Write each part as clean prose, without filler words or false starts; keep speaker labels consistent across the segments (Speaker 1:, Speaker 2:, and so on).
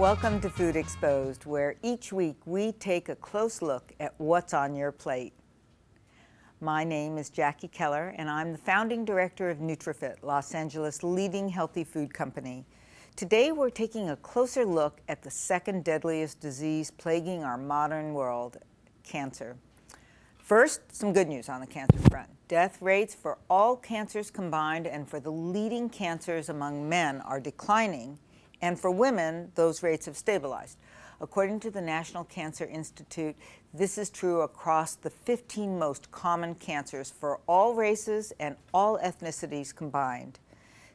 Speaker 1: Welcome to Food Exposed, where each week we take a close look at what's on your plate. My name is Jackie Keller, and I'm the founding director of NutriFit, Los Angeles' leading healthy food company. Today we're taking a closer look at the second deadliest disease plaguing our modern world, cancer. First, some good news on the cancer front. Death rates for all cancers combined and for the leading cancers among men are declining, and for women, those rates have stabilized. According to the National Cancer Institute, this is true across the 15 most common cancers for all races and all ethnicities combined.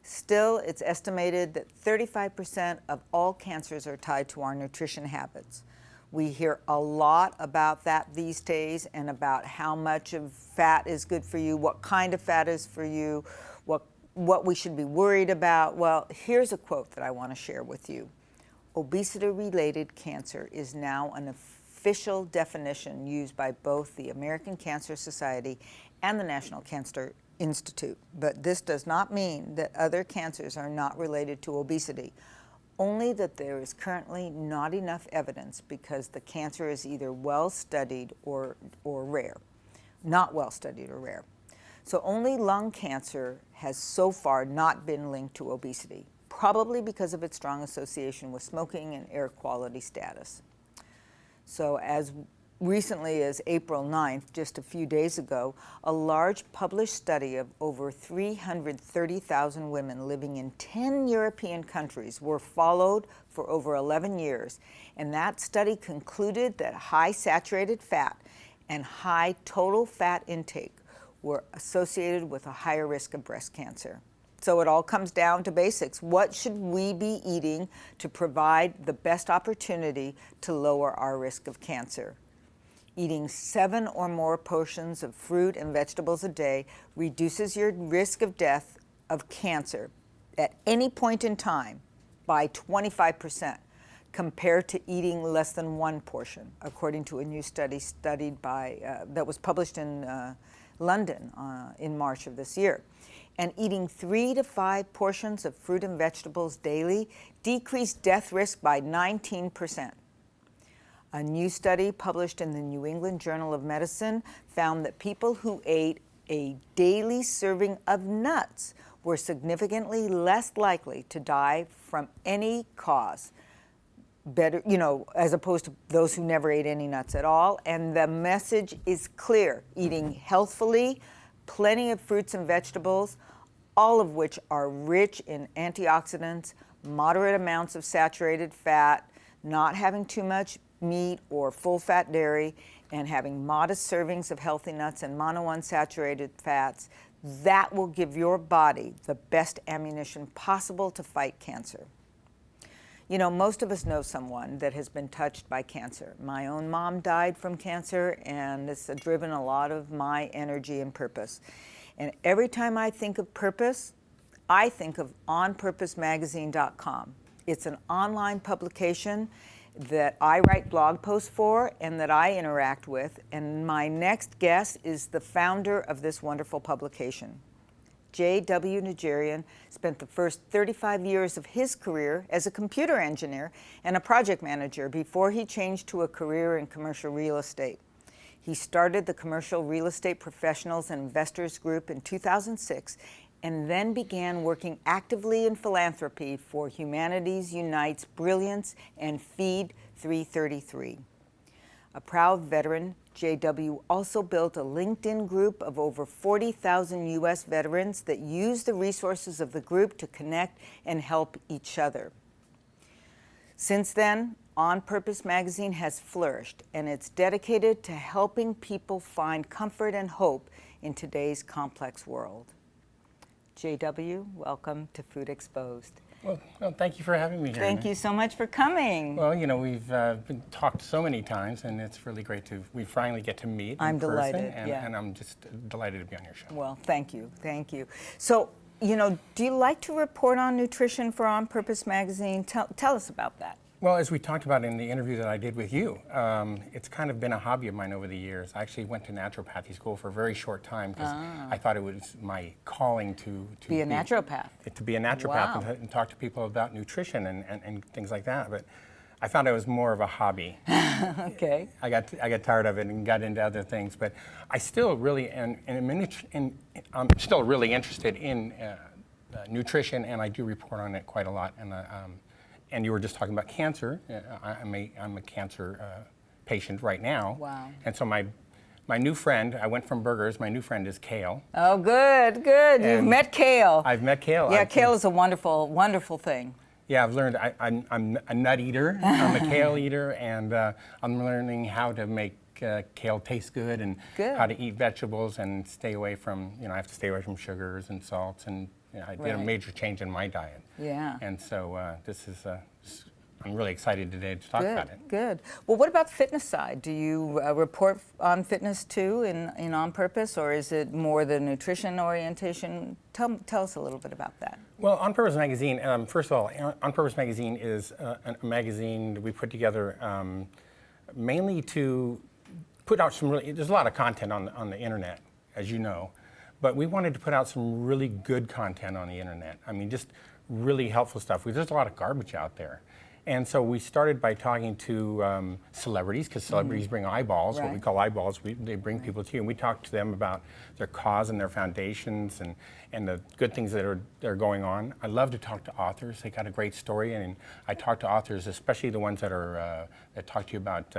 Speaker 1: Still, it's estimated that 35% of all cancers are tied to our nutrition habits. We hear a lot about that these days and about how much of fat is good for you, what kind of fat is for you, what we should be worried about. Well, here's a quote that I want to share with you. Obesity-related cancer is now an official definition used by both the American Cancer Society and the National Cancer Institute. But this does not mean that other cancers are not related to obesity, only that there is currently not enough evidence because the cancer is either well-studied or rare, not well-studied or rare. So only lung cancer has so far not been linked to obesity, probably because of its strong association with smoking and air quality status. So as recently as April 9th, just a few days ago, a large published study of over 330,000 women living in 10 European countries were followed for over 11 years. And that study concluded that high saturated fat and high total fat intake were associated with a higher risk of breast cancer. So it all comes down to basics. What should we be eating to provide the best opportunity to lower our risk of cancer? Eating 7 or more portions of fruit and vegetables a day reduces your risk of death of cancer at any point in time by 25% compared to eating less than 1 portion, according to a new study that was published in London in March of this year. And eating 3 to 5 portions of fruit and vegetables daily decreased death risk by 19%. A new study published in the New England Journal of Medicine found that people who ate a daily serving of nuts were significantly less likely to die from any cause, better, as opposed to those who never ate any nuts at all. And the message is clear: eating healthfully, plenty of fruits and vegetables, all of which are rich in antioxidants, moderate amounts of saturated fat, not having too much meat or full-fat dairy, and having modest servings of healthy nuts and monounsaturated fats, that will give your body the best ammunition possible to fight cancer. Most of us know someone that has been touched by cancer. My own mom died from cancer, and it's driven a lot of my energy and purpose. And every time I think of purpose, I think of onpurposemagazine.com. It's an online publication that I write blog posts for and that I interact with. And my next guest is the founder of this wonderful publication. J.W. Najarian spent the first 35 years of his career as a computer engineer and a project manager before he changed to a career in commercial real estate. He started the Commercial Real Estate Professionals and Investors Group in 2006 and then began working actively in philanthropy for Humanities Unites Brilliance and Feed 333. A proud veteran, J.W. also built a LinkedIn group of over 40,000 U.S. veterans that use the resources of the group to connect and help each other. Since then, On Purpose Magazine has flourished, and it's dedicated to helping people find comfort and hope in today's complex world. J.W., welcome to Food Exposed.
Speaker 2: Well, thank you for having me here.
Speaker 1: Thank you so much for coming.
Speaker 2: Well, we've been talked so many times, and it's really great we finally get to meet
Speaker 1: I'm
Speaker 2: in person,
Speaker 1: delighted,
Speaker 2: and I'm just delighted to be on your show.
Speaker 1: Well, thank you. So, do you like to report on nutrition for On Purpose Magazine? Tell us about that.
Speaker 2: Well, as we talked about in the interview that I did with you, it's kind of been a hobby of mine over the years. I actually went to naturopathy school for a very short time because I thought it was my calling to
Speaker 1: be a naturopath.
Speaker 2: To be a naturopath
Speaker 1: Wow.
Speaker 2: and talk to people about nutrition and things like that. But I found it was more of a hobby.
Speaker 1: Okay.
Speaker 2: I got tired of it and got into other things, but I still really I'm still really interested in nutrition, and I do report on it quite a lot. And you were just talking about cancer. I'm a cancer patient right now.
Speaker 1: Wow.
Speaker 2: And so my new friend, I went from burgers. My new friend is kale.
Speaker 1: Oh, good, good. You've met kale.
Speaker 2: I've met kale.
Speaker 1: Yeah, kale is a wonderful, wonderful thing.
Speaker 2: Yeah, I've learned. I'm a nut eater. I'm a kale eater, and I'm learning how to make kale taste good and how to eat vegetables and stay away from. I have to stay away from sugars and salts, and I did a major change in my diet.
Speaker 1: Yeah.
Speaker 2: And so I'm really excited today to talk about it.
Speaker 1: Good. Well, what about the fitness side? Do you report on fitness too in On Purpose, or is it more the nutrition orientation? Tell us a little bit about that.
Speaker 2: Well, On Purpose magazine, first of all, On Purpose magazine is a magazine that we put together mainly to put out there's a lot of content on the internet, as you know, but we wanted to put out some really good content on the internet. I mean, just really helpful stuff. There's a lot of garbage out there. And so we started by talking to celebrities, because celebrities bring eyeballs, what we call eyeballs. They bring people to you, and we talked to them about their cause and their foundations and the good things that are going on. I love to talk to authors. They got a great story, and I talk to authors, especially the ones that talk to you about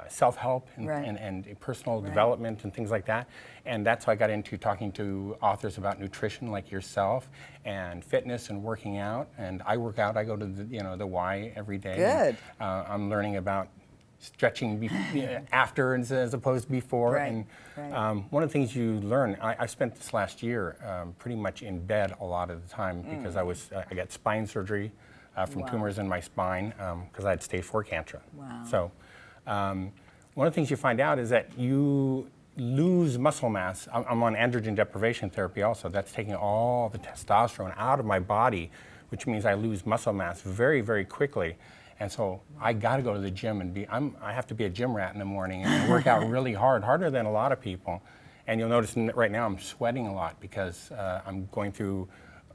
Speaker 2: self-help and personal development and things like that. And that's how I got into talking to authors about nutrition like yourself and fitness and working out. And I work out. I go to the Y every day.
Speaker 1: Good.
Speaker 2: And, I'm learning about stretching after as opposed to before.
Speaker 1: Right.
Speaker 2: And one of the things you learn, I spent this last year pretty much in bed a lot of the time because I got spine surgery from tumors in my spine because I had stage 4 cancer.
Speaker 1: Wow.
Speaker 2: So one of the things you find out is that you lose muscle mass. I'm on androgen deprivation therapy also. That's taking all the testosterone out of my body, which means I lose muscle mass very, very quickly. And so I got to go to the gym and I have to be a gym rat in the morning and work out really hard, harder than a lot of people. And you'll notice right now I'm sweating a lot because I'm going through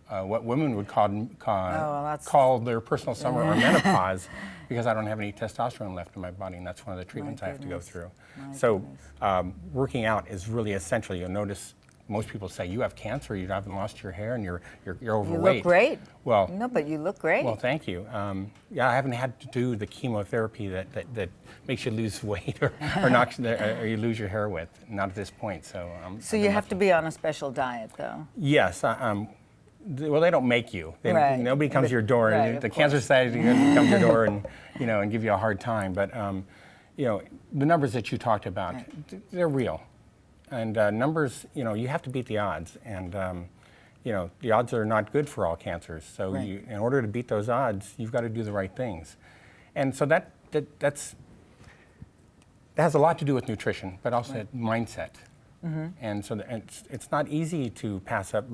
Speaker 2: what women would call their personal summer or menopause, because I don't have any testosterone left in my body, and that's one of the treatments I have to go through. So working out is really essential. You'll notice most people say, you have cancer, you haven't lost your hair, and you're overweight.
Speaker 1: You look great.
Speaker 2: Well,
Speaker 1: no, but you look great.
Speaker 2: Well, thank you. Yeah, I haven't had to do the chemotherapy that makes you lose weight or you lose your hair with. Not at this point. So
Speaker 1: you have to be on a special diet, though.
Speaker 2: Yes. Well, they don't make you. Nobody comes to your door. The Cancer Society doesn't come to your door and give you a hard time. But the numbers that you talked about, they're real. And numbers, you have to beat the odds. And the odds are not good for all cancers. So in order to beat those odds, you've got to do the right things. And so that has a lot to do with nutrition, but also mindset. Mm-hmm. And so it's not easy to pass up.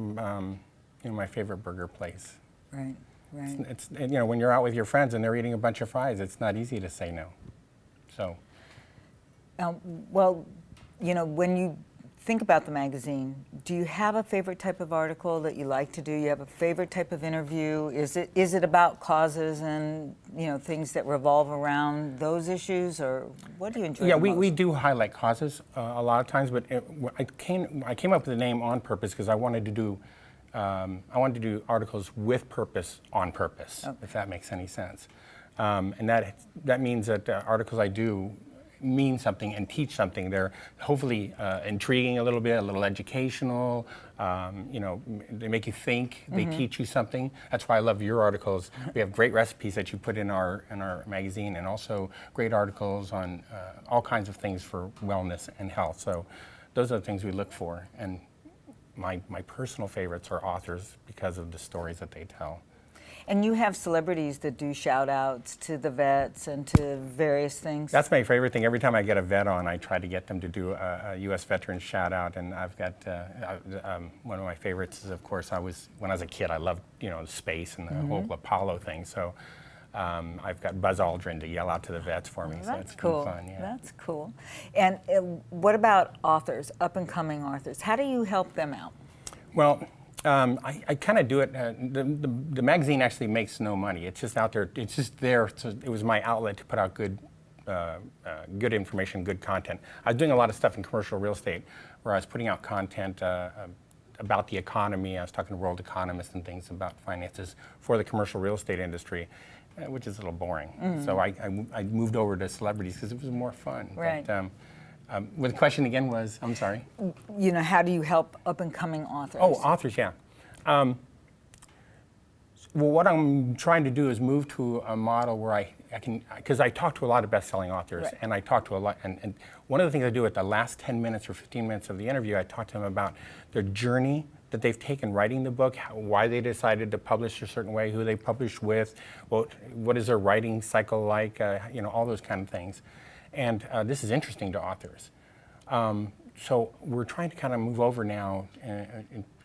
Speaker 2: My favorite burger place.
Speaker 1: Right.
Speaker 2: It's when you're out with your friends and they're eating a bunch of fries, it's not easy to say no. So.
Speaker 1: Well, when you think about the magazine, do you have a favorite type of article that you like to do? You have a favorite type of interview? Is it about causes and things that revolve around those issues, or what do you enjoy?
Speaker 2: Yeah,
Speaker 1: the most?
Speaker 2: we do highlight causes a lot of times, but I came up with the name On Purpose because I wanted to do articles with purpose on purpose, if that makes any sense. And that means that articles I do mean something and teach something. They're hopefully intriguing a little bit, a little educational. They make you think. They teach you something. That's why I love your articles. We have great recipes that you put in our magazine, and also great articles on all kinds of things for wellness and health. So those are the things we look for. And my personal favorites are authors because of the stories that they tell.
Speaker 1: And you have celebrities that do shout outs to the vets and to various things.
Speaker 2: That's my favorite thing. Every time I get a vet on, I try to get them to do a U.S. veteran shout out. And I've got one of my favorites is, of course, when I was a kid, I loved space and the whole Apollo thing. So I've got Buzz Aldrin to yell out to the vets for me.
Speaker 1: Well,
Speaker 2: so
Speaker 1: that's
Speaker 2: it's
Speaker 1: cool.
Speaker 2: been fun. Yeah.
Speaker 1: That's cool. And what about authors, up and coming authors? How do you help them out?
Speaker 2: Well, I kind of do it. The magazine actually makes no money. It's just out there. It's just there. So it was my outlet to put out good information, good content. I was doing a lot of stuff in commercial real estate where I was putting out content about the economy. I was talking to world economists and things about finances for the commercial real estate industry, which is a little boring. So I moved over to celebrities because it was more fun.
Speaker 1: Right.
Speaker 2: But, the question again was, I'm sorry?
Speaker 1: You know, how do you help up-and-coming authors?
Speaker 2: Oh, authors, yeah. Well, what I'm trying to do is move to a model where I can, because I talk to a lot of best-selling authors,
Speaker 1: right.
Speaker 2: and I talk to a lot, and one of the things I do at the last 10 minutes or 15 minutes of the interview, I talk to them about their journey that they've taken writing the book, why they decided to publish a certain way, who they published with, what is their writing cycle like, you know, all those kind of things. And this is interesting to authors. So we're trying to kind of move over now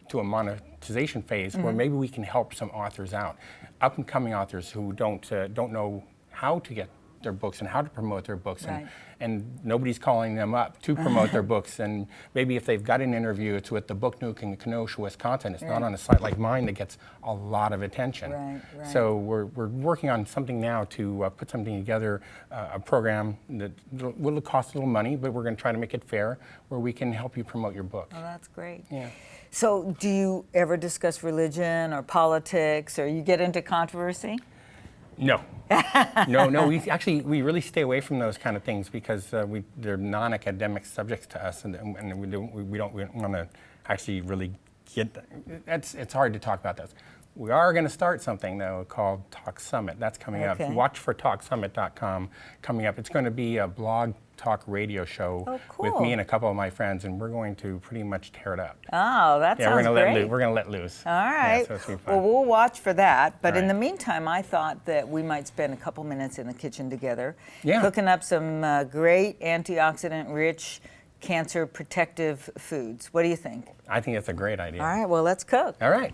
Speaker 2: to a monetization phase where maybe we can help some authors out, up and coming authors who don't know how to get their books and how to promote their books,
Speaker 1: right.
Speaker 2: and nobody's calling them up to promote their books. And maybe if they've got an interview, it's with the Book Nook in Kenosha, Wisconsin. It's not on a site like mine that gets a lot of attention.
Speaker 1: Right, right.
Speaker 2: So we're working on something now to put something together, a program that will cost a little money, but we're going to try to make it fair, where we can help you promote your book.
Speaker 1: Oh, that's great.
Speaker 2: Yeah.
Speaker 1: So do you ever discuss religion or politics, or you get into controversy?
Speaker 2: No. No. We really stay away from those kind of things because they're non-academic subjects to us, and we don't want to actually really get. It's hard to talk about those. We are going to start something though called Talk Summit. That's coming up. Watch for TalkSummit.com coming up. It's going to be a blog talk radio show with me and a couple of my friends, and we're going to pretty much tear it up.
Speaker 1: Oh, that sounds great.
Speaker 2: We're going to let loose.
Speaker 1: All right.
Speaker 2: Yeah, so it's gonna be fun.
Speaker 1: Well, we'll watch for that. But in
Speaker 2: Right.
Speaker 1: the meantime, I thought that we might spend a couple minutes in the kitchen together,
Speaker 2: Yeah.
Speaker 1: cooking up some great antioxidant-rich, cancer protective foods. What do you think?
Speaker 2: I think that's a great idea.
Speaker 1: All right. Well, let's cook.
Speaker 2: All right.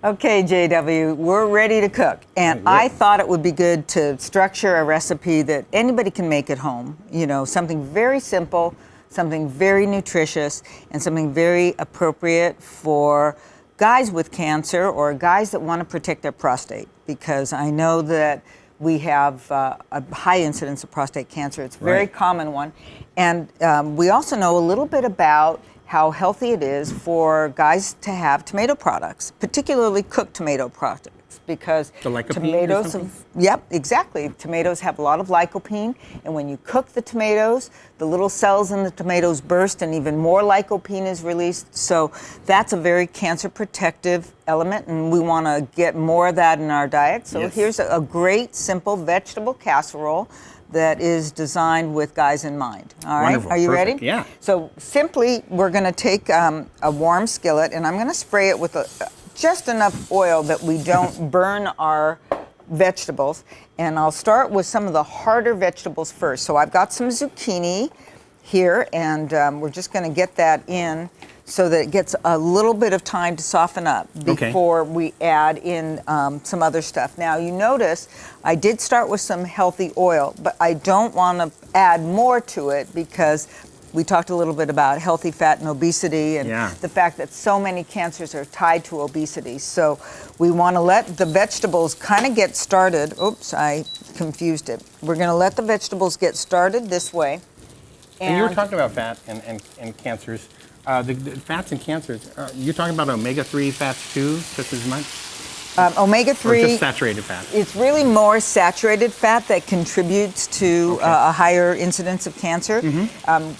Speaker 1: Okay, JW, we're ready to cook. And I thought it would be good to structure a recipe that anybody can make at home. You know, something very simple, something very nutritious, and something very appropriate for guys with cancer or guys that want to protect their prostate. Because I know that we have a high incidence of prostate cancer. It's a very common one. And we also know a little bit about how healthy it is for guys to have tomato products, particularly cooked tomato products, because
Speaker 2: The lycopene or
Speaker 1: tomatoes
Speaker 2: something?
Speaker 1: Yep, exactly. Tomatoes have a lot of lycopene, and when you cook the tomatoes, the little cells in the tomatoes burst and even more lycopene is released. So that's a very cancer protective element, and we want to get more of that in our diet. So here's a great simple vegetable casserole that is designed with guys in mind. All right,
Speaker 2: Wonderful.
Speaker 1: are you
Speaker 2: Perfect.
Speaker 1: ready?
Speaker 2: Yeah.
Speaker 1: So simply, we're going to take a warm skillet, and I'm going to spray it with just enough oil that we don't burn our vegetables. And I'll start with some of the harder vegetables first. So I've got some zucchini here, and we're just going to get that in so that it gets a little bit of time to soften up before we add in some other stuff. Now, you notice I did start with some healthy oil, but I don't want to add more to it because we talked a little bit about healthy fat and obesity and the fact that so many cancers are tied to obesity. So we want to let the vegetables kind of get started. Oops, I confused it. We're going to let the vegetables get started this way.
Speaker 2: And you were talking about fat and cancers. The fats and cancers, you're talking about omega-3 fats too, just as much?
Speaker 1: Omega-3,
Speaker 2: or just saturated fat?
Speaker 1: It's really more saturated fat that contributes to a higher incidence of cancer.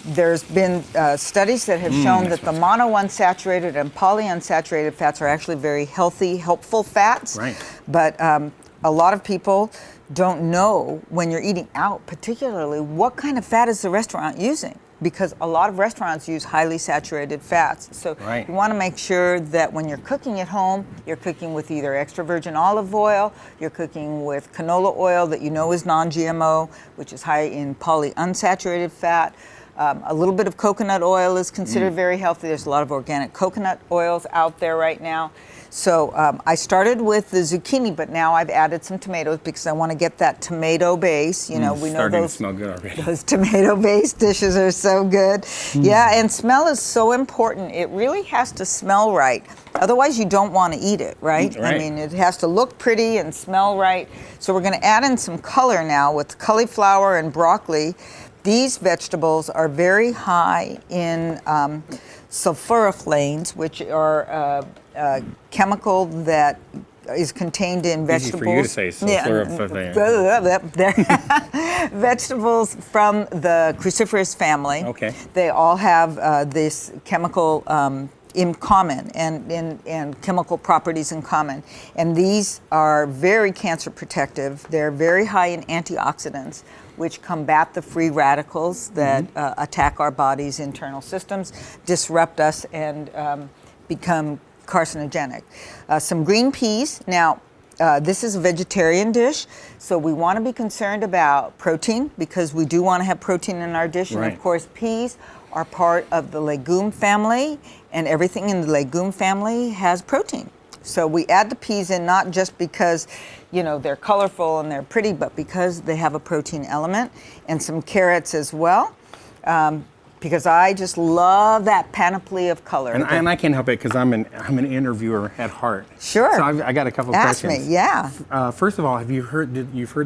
Speaker 1: There's been studies that have shown that the monounsaturated and polyunsaturated fats are actually very healthy, helpful fats.
Speaker 2: Right.
Speaker 1: But a lot of people don't know when you're eating out, particularly, what kind of fat is the restaurant using? Because a lot of restaurants use highly saturated fats. So you want to make sure that when you're cooking at home, you're cooking with either extra virgin olive oil, you're cooking with canola oil that you know is non-GMO, which is high in polyunsaturated fat. A little bit of coconut oil is considered very healthy. There's a lot of organic coconut oils out there right now. So I started with the zucchini, but now I've added some tomatoes because I want to get that tomato base. You know, we know
Speaker 2: starting to
Speaker 1: those
Speaker 2: smell good already.
Speaker 1: those tomato-based dishes are so good. Yeah, and smell is so important. It really has to smell right. Otherwise, you don't want to eat it, right?
Speaker 2: Right.
Speaker 1: I mean, it has to look pretty and smell right. So we're going to add in some color now with cauliflower and broccoli. These vegetables are very high in sulforaphane, which are a chemical that is contained in vegetables.
Speaker 2: Easy for you to say, sulforaphane.
Speaker 1: Vegetables from the cruciferous family.
Speaker 2: Okay.
Speaker 1: They all have this chemical in common and chemical properties in common. And these are very cancer protective. They're very high in antioxidants, which combat the free radicals that attack our body's internal systems, disrupt us, and become carcinogenic. Some green peas. Now, this is a vegetarian dish, so we want to be concerned about protein because we do want to have protein in our dish.
Speaker 2: Right.
Speaker 1: And of course, peas are part of the legume family, and everything in the legume family has protein. So we add the peas in not just because, you know, they're colorful and they're pretty, but because they have a protein element, and some carrots as well. Because I just love that panoply of color.
Speaker 2: And I can't help it because I'm an interviewer at heart.
Speaker 1: Sure.
Speaker 2: So I got a couple of
Speaker 1: Ask
Speaker 2: questions.
Speaker 1: me, yeah.
Speaker 2: First of all, you've heard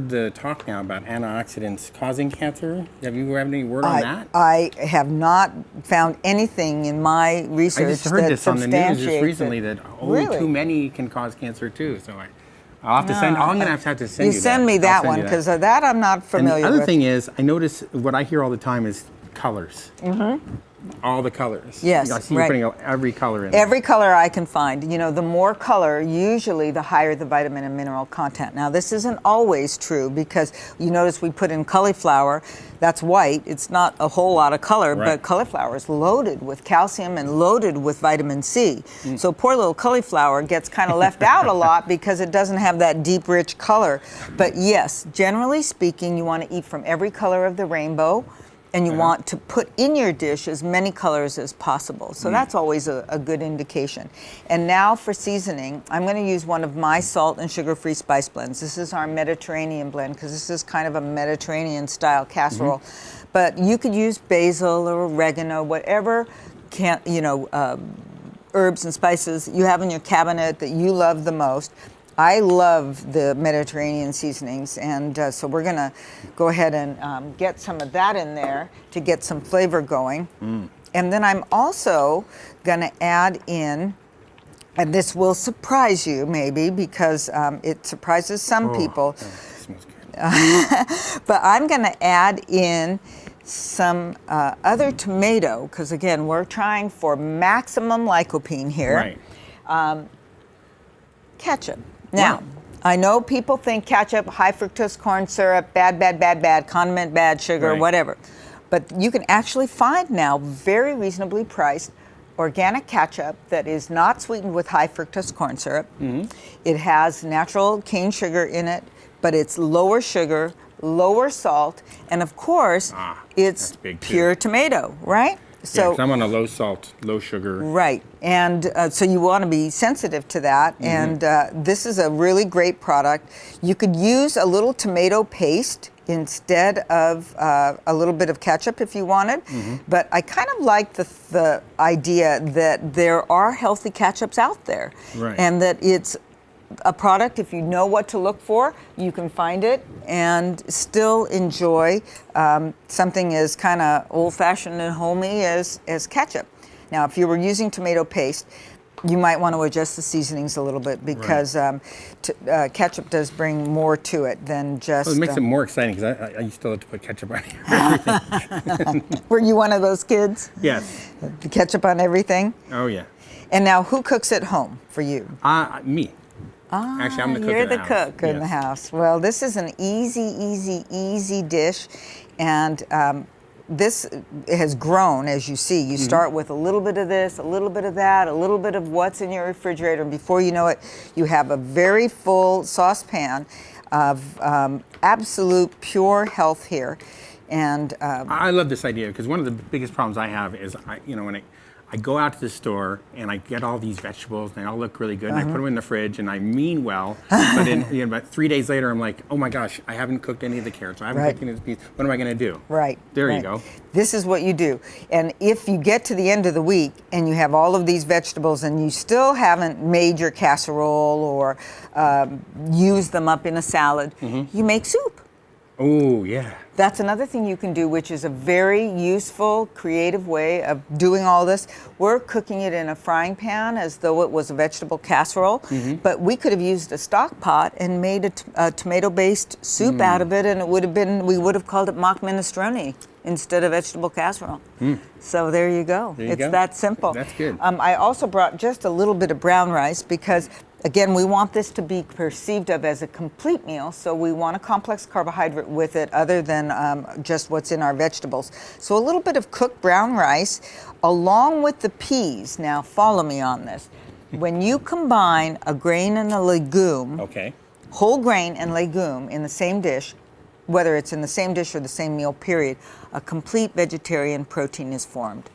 Speaker 2: the talk now about antioxidants causing cancer? Have you had any word on that?
Speaker 1: I have not found anything in my research
Speaker 2: I just heard
Speaker 1: that
Speaker 2: this on the news just
Speaker 1: substantiates
Speaker 2: recently
Speaker 1: it.
Speaker 2: that
Speaker 1: Really?
Speaker 2: too many can cause cancer too. So I'll have to send. I'm gonna have to send you.
Speaker 1: You send
Speaker 2: that.
Speaker 1: me
Speaker 2: I'll
Speaker 1: that
Speaker 2: send
Speaker 1: one
Speaker 2: you
Speaker 1: because that I'm not
Speaker 2: And
Speaker 1: familiar
Speaker 2: the other
Speaker 1: with.
Speaker 2: thing is, I notice what I hear all the time is colors. All the colors.
Speaker 1: Yes,
Speaker 2: I see
Speaker 1: right.
Speaker 2: you putting every color in.
Speaker 1: Every color I can find. You know, the more color, usually the higher the vitamin and mineral content. Now, this isn't always true because you notice we put in cauliflower. That's white. It's not a whole lot of color,
Speaker 2: Right.
Speaker 1: but cauliflower is loaded with calcium and loaded with vitamin C. So poor little cauliflower gets kind of left out a lot because it doesn't have that deep, rich color. But yes, generally speaking, you want to eat from every color of the rainbow. And you want to put in your dish as many colors as possible. So that's always a good indication. And now for seasoning, I'm going to use one of my salt and sugar-free spice blends. This is our Mediterranean blend because this is kind of a Mediterranean style casserole. But you could use basil or oregano, whatever herbs and spices you have in your cabinet that you love the most. I love the Mediterranean seasonings, and so we're going to go ahead and get some of that in there to get some flavor going. And then I'm also going to add in, and this will surprise you maybe because it surprises some people,
Speaker 2: Smells good.
Speaker 1: but I'm going to add in some other tomato because, again, we're trying for maximum lycopene here.
Speaker 2: Right.
Speaker 1: Ketchup. Now, I know people think ketchup, high fructose corn syrup, bad, condiment bad, sugar,
Speaker 2: Right.
Speaker 1: whatever. But you can actually find now very reasonably priced organic ketchup that is not sweetened with high fructose corn syrup. It has natural cane sugar in it, but it's lower sugar, lower salt, and of course, it's
Speaker 2: that's big too.
Speaker 1: pure tomato, right?
Speaker 2: So I'm on a low salt, low sugar.
Speaker 1: Right, and so you want to be sensitive to that, and this is a really great product. You could use a little tomato paste instead of a little bit of ketchup if you wanted, but I kind of like the idea that there are healthy ketchups out there,
Speaker 2: Right.
Speaker 1: and that it's a product, if you know what to look for, you can find it and still enjoy something as kind of old-fashioned and homey as ketchup. Now, if you were using tomato paste, you might want to adjust the seasonings a little bit because ketchup does bring more to it than just...
Speaker 2: Well, it makes it more exciting because I still have to put ketchup on everything.
Speaker 1: Were you one of those kids?
Speaker 2: Yes.
Speaker 1: The ketchup on everything?
Speaker 2: Oh, yeah.
Speaker 1: And now, who cooks at home for you?
Speaker 2: Me. Actually, I'm the cook
Speaker 1: You're
Speaker 2: in the
Speaker 1: the
Speaker 2: house.
Speaker 1: cook in the
Speaker 2: Yes.
Speaker 1: house. Well, this is an easy dish, and this has grown, as you see. You start with a little bit of this, a little bit of that, a little bit of what's in your refrigerator, and before you know it, you have a very full saucepan of absolute pure health here. And
Speaker 2: I love this idea because one of the biggest problems I have is, when I go out to the store and I get all these vegetables and they all look really good and I put them in the fridge and I mean well, but about 3 days later I'm like, oh my gosh, I haven't cooked any of the carrots, I haven't cooked any of the peas. What am I going to do?
Speaker 1: Right.
Speaker 2: There you go.
Speaker 1: This is what you do. And if you get to the end of the week and you have all of these vegetables and you still haven't made your casserole or used them up in a salad, you make soup.
Speaker 2: Oh, yeah.
Speaker 1: That's another thing you can do, which is a very useful, creative way of doing all this. We're cooking it in a frying pan as though it was a vegetable casserole, but we could have used a stock pot and made a tomato-based soup out of it, and we would have called it mock minestrone instead of vegetable casserole. So there you go. It's that simple.
Speaker 2: That's good.
Speaker 1: I also brought just a little bit of brown rice because, again, we want this to be perceived of as a complete meal, so we want a complex carbohydrate with it other than just what's in our vegetables. So a little bit of cooked brown rice along with the peas. Now follow me on this. When you combine a grain and a legume, whole grain and legume in the same dish, whether it's in the same dish or the same meal period, a complete vegetarian protein is formed.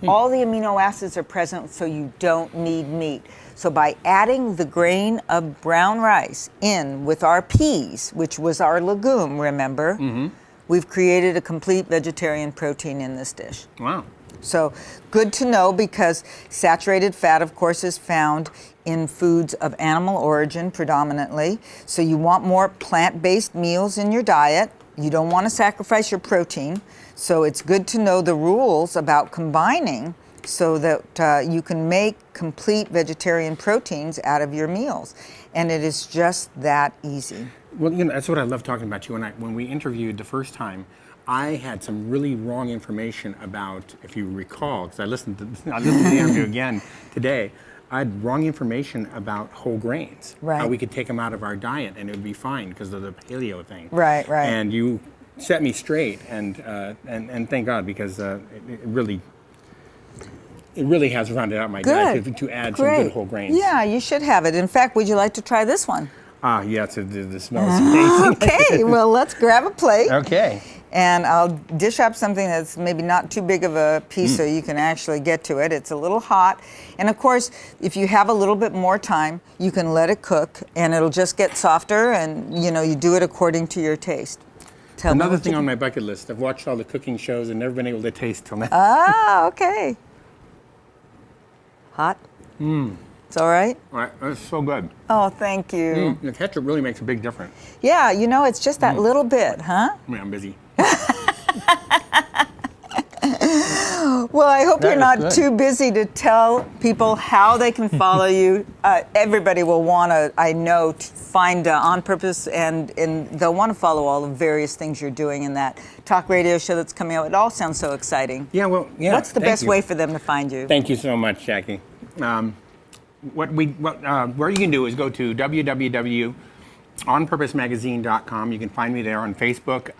Speaker 1: All the amino acids are present, so you don't need meat. So by adding the grain of brown rice in with our peas, which was our legume, remember, we've created a complete vegetarian protein in this dish.
Speaker 2: Wow.
Speaker 1: So good to know, because saturated fat, of course, is found in foods of animal origin predominantly. So you want more plant-based meals in your diet. You don't want to sacrifice your protein. So it's good to know the rules about combining so that you can make complete vegetarian proteins out of your meals. And it is just that easy.
Speaker 2: Well, that's what I love talking about you. When we interviewed the first time, I had some really wrong information about, if you recall, because I listened to the interview again today, I had wrong information about whole grains.
Speaker 1: Right.
Speaker 2: How we could take them out of our diet and it would be fine because of the paleo thing.
Speaker 1: Right.
Speaker 2: And you set me straight, and thank God, because it really has rounded out my diet to add some good whole grains.
Speaker 1: Yeah, you should have it. In fact, would you like to try this one?
Speaker 2: Yeah, the smell is amazing.
Speaker 1: Okay, well, let's grab a plate.
Speaker 2: Okay.
Speaker 1: And I'll dish up something that's maybe not too big of a piece so you can actually get to it. It's a little hot. And of course, if you have a little bit more time, you can let it cook and it'll just get softer, and you do it according to your taste.
Speaker 2: Another thing on my bucket list, I've watched all the cooking shows and never been able to taste till now.
Speaker 1: Ah, okay. Hot? It's all right?
Speaker 2: All right, it's so good.
Speaker 1: Oh, thank you.
Speaker 2: The ketchup really makes a big difference.
Speaker 1: Yeah, it's just that little bit, huh?
Speaker 2: I mean, I'm busy.
Speaker 1: Well, I hope you're not too busy to tell people how they can follow you. Everybody will want to, I know, find On Purpose, and they'll want to follow all the various things you're doing in that talk radio show that's coming out. It all sounds so exciting.
Speaker 2: Yeah, well, yeah.
Speaker 1: What's the best way for them to find you?
Speaker 2: Thank you so much, Jackie. What you can do is go to www.onpurposemagazine.com. You can find me there on Facebook.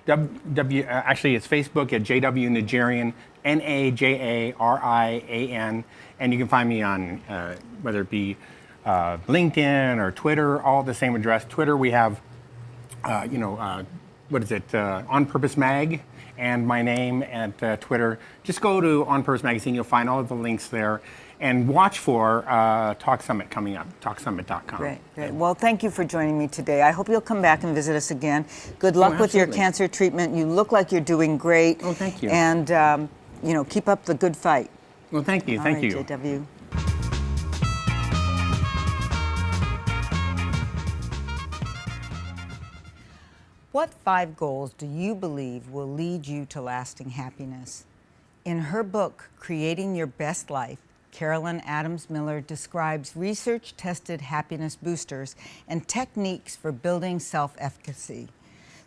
Speaker 2: Actually, it's Facebook at JW Najarian, Najarian, and you can find me on whether it be LinkedIn or Twitter, all the same address. Twitter, we have, what is it, On Purpose Mag, and my name at Twitter. Just go to On Purpose Magazine. You'll find all of the links there. And watch for Talk Summit coming up, talksummit.com.
Speaker 1: Great. Well, thank you for joining me today. I hope you'll come back and visit us again. Good luck with your cancer treatment. You look like you're doing great.
Speaker 2: Oh, thank you.
Speaker 1: And, keep up the good fight.
Speaker 2: Well, thank you. Thank you.
Speaker 1: JW. What 5 goals do you believe will lead you to lasting happiness? In her book, Creating Your Best Life, Carolyn Adams Miller describes research-tested happiness boosters and techniques for building self-efficacy.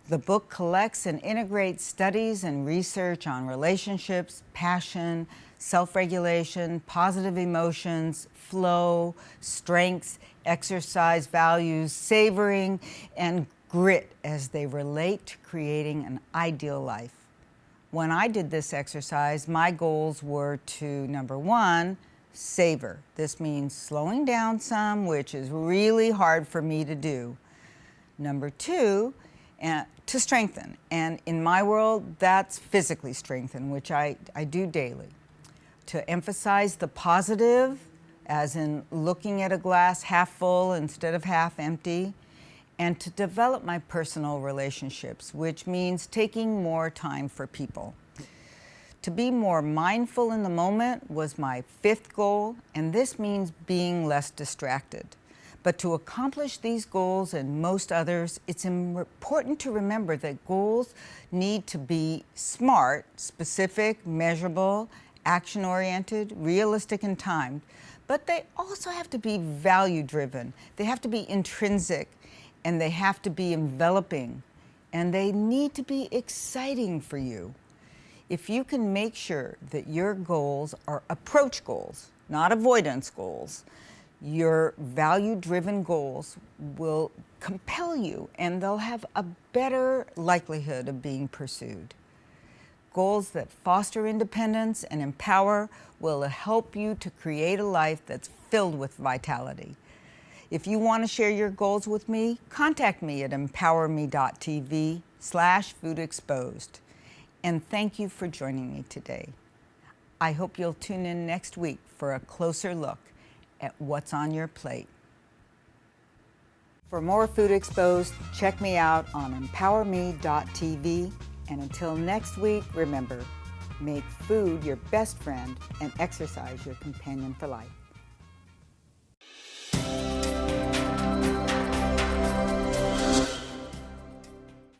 Speaker 1: The book collects and integrates studies and research on relationships, passion, self-regulation, positive emotions, flow, strengths, exercise values, savoring, and grit as they relate to creating an ideal life. When I did this exercise, my goals were to, number 1, savor. This means slowing down some, which is really hard for me to do. Number 2, and to strengthen. And in my world, that's physically strengthen, which I do daily. To emphasize the positive, as in looking at a glass half full instead of half empty, and to develop my personal relationships, which means taking more time for people. To be more mindful in the moment was my 5th goal, and this means being less distracted. But to accomplish these goals and most others, it's important to remember that goals need to be SMART, specific, measurable, action-oriented, realistic, and timed. But they also have to be value-driven. They have to be intrinsic, and they have to be enveloping, and they need to be exciting for you. If you can make sure that your goals are approach goals, not avoidance goals, your value-driven goals will compel you, and they'll have a better likelihood of being pursued. Goals that foster independence and empower will help you to create a life that's filled with vitality. If you want to share your goals with me, contact me at emPOWERme.tv/foodexposed. And thank you for joining me today. I hope you'll tune in next week for a closer look at what's on your plate. For more Food Exposed, check me out on emPOWERme.tv. And until next week, remember, make food your best friend and exercise your companion for life.